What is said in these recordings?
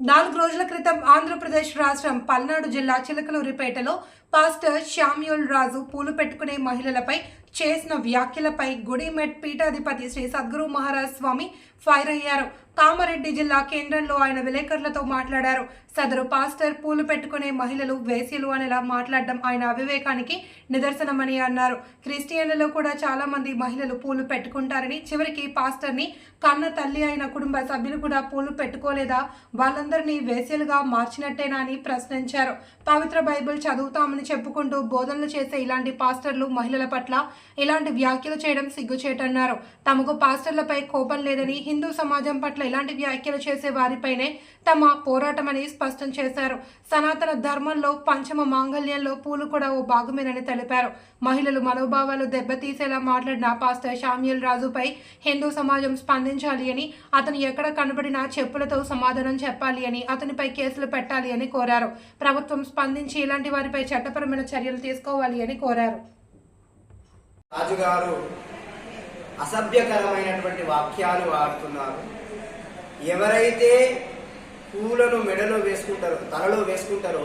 4 రోజుల క్రితం ఆంధ్రప్రదేశ్ రాష్ట్రం పల్నాడు జిల్లా చిలకలూరిపేటలో పాస్టర్ శామ్యూల్ రాజు పూలు పెట్టుకునే మహిళలపై చేసిన వ్యాఖ్యలపై గుడిమెట్ పీఠాధిపతి శ్రీ సద్గురు మహారాజ్ స్వామి ఫైర్ అయ్యారు. కామారెడ్డి జిల్లా కేంద్రంలో ఆయన విలేకరులతో మాట్లాడారు. సదరు పాస్టర్ పూలు పెట్టుకునే మహిళలు వేశ్యలు అనేలా మాట్లాడడం ఆయన అవివేకానికి నిదర్శనమని అన్నారు. క్రిస్టియన్లలో కూడా చాలా మంది మహిళలు పూలు పెట్టుకుంటారని, చివరికి పాస్టర్ని కన్న తల్లి అయిన కుటుంబ సభ్యులు కూడా పూలు పెట్టుకోలేదా, వాళ్ళందరినీ వేశ్యలుగా మార్చినట్టేనా అని ప్రశ్నించారు. పవిత్ర బైబిల్ చదువుతామని చెప్పుకుంటూ బోధనలు చేసే ఇలాంటి పాస్టర్లు మహిళల పట్ల ఇలాంటి వ్యాఖ్యలు చేయడం సిగ్గుచేటన్నారు. తమకు పాస్టర్లపై కోపం లేదని, హిందూ సమాజం పట్ల ఇలాంటి వ్యాఖ్యలు చేసే వారిపైనే తమ పోరాటమని స్పష్టం చేశారు. సనాతన ధర్మంలో పంచమ మాంగళ్యంలో పూలు కూడా ఓ భాగమేనని తెలిపారు. మహిళలు మనోభావాలు దెబ్బతీసేలా మాట్లాడిన పాస్టర్ శామ్యూల్ రాజుపై హిందూ సమాజం స్పందించాలి అని, అతను ఎక్కడ కనబడినా చెప్పులతో సమాధానం చెప్పాలి అని, అతనిపై కేసులు పెట్టాలి అని కోరారు. ప్రభుత్వం స్పందించి ఇలాంటి వారిపై చట్టపరమైన చర్యలు తీసుకోవాలి అని కోరారు. రాజుగారు అసభ్యకరమైనటువంటి వాక్యాలు వాడుతున్నారు. ఎవరైతే పూలను మెడలో వేసుకుంటారో, తలలో వేసుకుంటారో,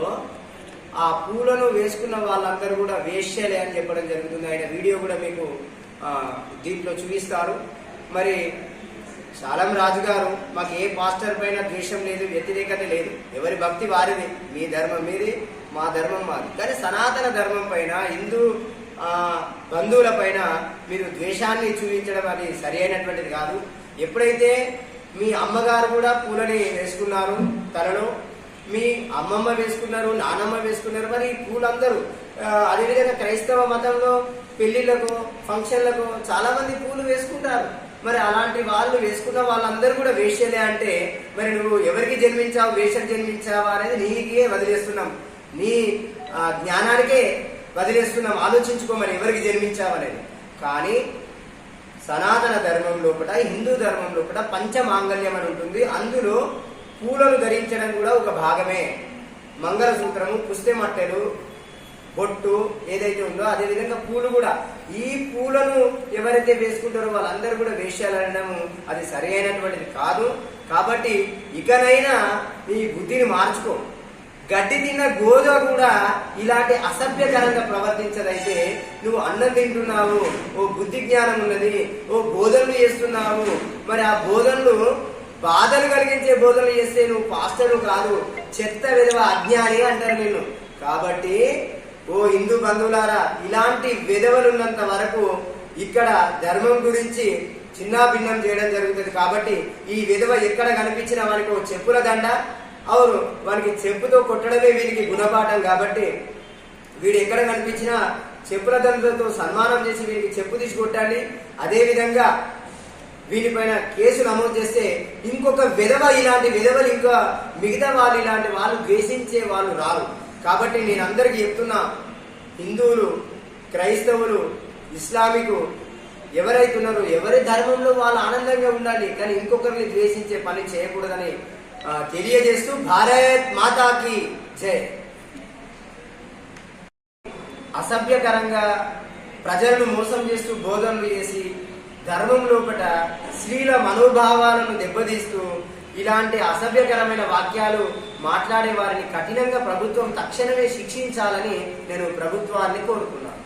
ఆ పూలను వేసుకున్న వాళ్ళందరూ కూడా వేశ్యలే అని చెప్పడం జరుగుతుంది. ఆయన వీడియో కూడా మీకు దీంట్లో చూపిస్తారు. మరి శాలం రాజు గారు, మాకు ఏ పాస్టర్ పైన ద్వేషం లేదు, వ్యతిరేకత లేదు, ఎవరి భక్తి వారిది, మీ ధర్మం మీది, మా ధర్మం మాది. కానీ సనాతన ధర్మం పైన, హిందూ బంధువుల పైన మీరు ద్వేషాన్ని చూపించడం అది సరి అయినటువంటిది కాదు. ఎప్పుడైతే మీ అమ్మగారు కూడా పూలని వేసుకున్నారు తలలో, మీ అమ్మమ్మ వేసుకున్నారు, నానమ్మ వేసుకున్నారు, మరి పూలందరూ అదేవిధంగా క్రైస్తవ మతంలో పెళ్లిళ్లకు, ఫంక్షన్లకు చాలా మంది పూలు వేసుకుంటారు. మరి అలాంటి వాళ్ళు వేసుకున్న వాళ్ళందరూ కూడా వేశ్యలే అంటే మరి నువ్వు ఎవరికి జన్మించావు, వేషకు జన్మించావా అనేది నీకే వదిలేస్తున్నాం, నీ జ్ఞానానికే వదిలేస్తున్నాం. ఆలోచించుకో మరి ఎవరికి జన్మించావనేది. కానీ సనాతన ధర్మం లోపల, హిందూ ధర్మం లోపల పంచమాంగళ్యం అని ఉంటుంది. అందులో పూలను ధరించడం కూడా ఒక భాగమే. మంగళసూత్రము, పుస్తెమట్టెలు, బొట్టు ఏదైతే ఉందో అదేవిధంగా పూలు కూడా. ఈ పూలను ఎవరైతే వేసుకుంటారో వాళ్ళందరూ కూడా వేశ్యాలనడము అది సరి అయినటువంటిది కాదు. కాబట్టి ఇకనైనా నీ బుద్ధిని మార్చుకో. గడ్డి తిన్న గోధ కూడా ఇలాంటి అసభ్యకరంగా ప్రవర్తించదైతే నువ్వు అన్నం తింటున్నావు, ఓ బుద్ధి జ్ఞానం ఉన్నది, ఓ బోధనలు చేస్తున్నావు, మరి ఆ బోధనలు బాధలు కలిగించే బోధనలు చేస్తే నువ్వు పాస్టరు కాదు, చెత్త విధవ అజ్ఞాని అంటారు నిన్ను. కాబట్టి ఓ హిందూ బంధువులారా, ఇలాంటి విధవలు ఉన్నంత వరకు ఇక్కడ ధర్మం గురించి చిన్నాభిన్నం చేయడం జరుగుతుంది. కాబట్టి ఈ విధవ ఎక్కడ కనిపించిన వానికి ఓ చెప్పుల దండ, అవును వానికి చెప్పుతో కొట్టడమే వీరికి గుణపాఠం. కాబట్టి వీడు ఎక్కడ కనిపించినా చెప్పుల దండలతో సన్మానం చేసి వీరికి చెప్పు తీసి కొట్టాలి. అదేవిధంగా వీటిపైన కేసు నమోదు చేస్తే ఇంకొక విధవ, ఇలాంటి విధవలు ఇంకా మిగతా వాళ్ళు ఇలాంటి వాళ్ళు ద్వేషించే వాళ్ళు రారు. కాబట్టి నేను అందరికీ చెప్తున్నా, హిందువులు, క్రైస్తవులు, ఇస్లామికు ఎవరైతే ఉన్నారో ఎవరి ధర్మంలో వాళ్ళు ఆనందంగా ఉండాలి, కానీ ఇంకొకరిని ద్వేషించే పని చేయకూడదని తెలియజేస్తూ భారత్ మాతాకి జై. అసభ్యకరంగా ప్రజలను మోసం చేస్తూ బోధనలు చేసి ధర్మం లోపల స్త్రీల మనోభావాలను దెబ్బతీస్తూ ఇలాంటి అసభ్యకరమైన వాక్యాలు మాట్లాడే వారిని కఠినంగా ప్రభుత్వం తక్షణమే శిక్షించాలని నేను ప్రభుత్వాన్ని కోరుకున్నాను.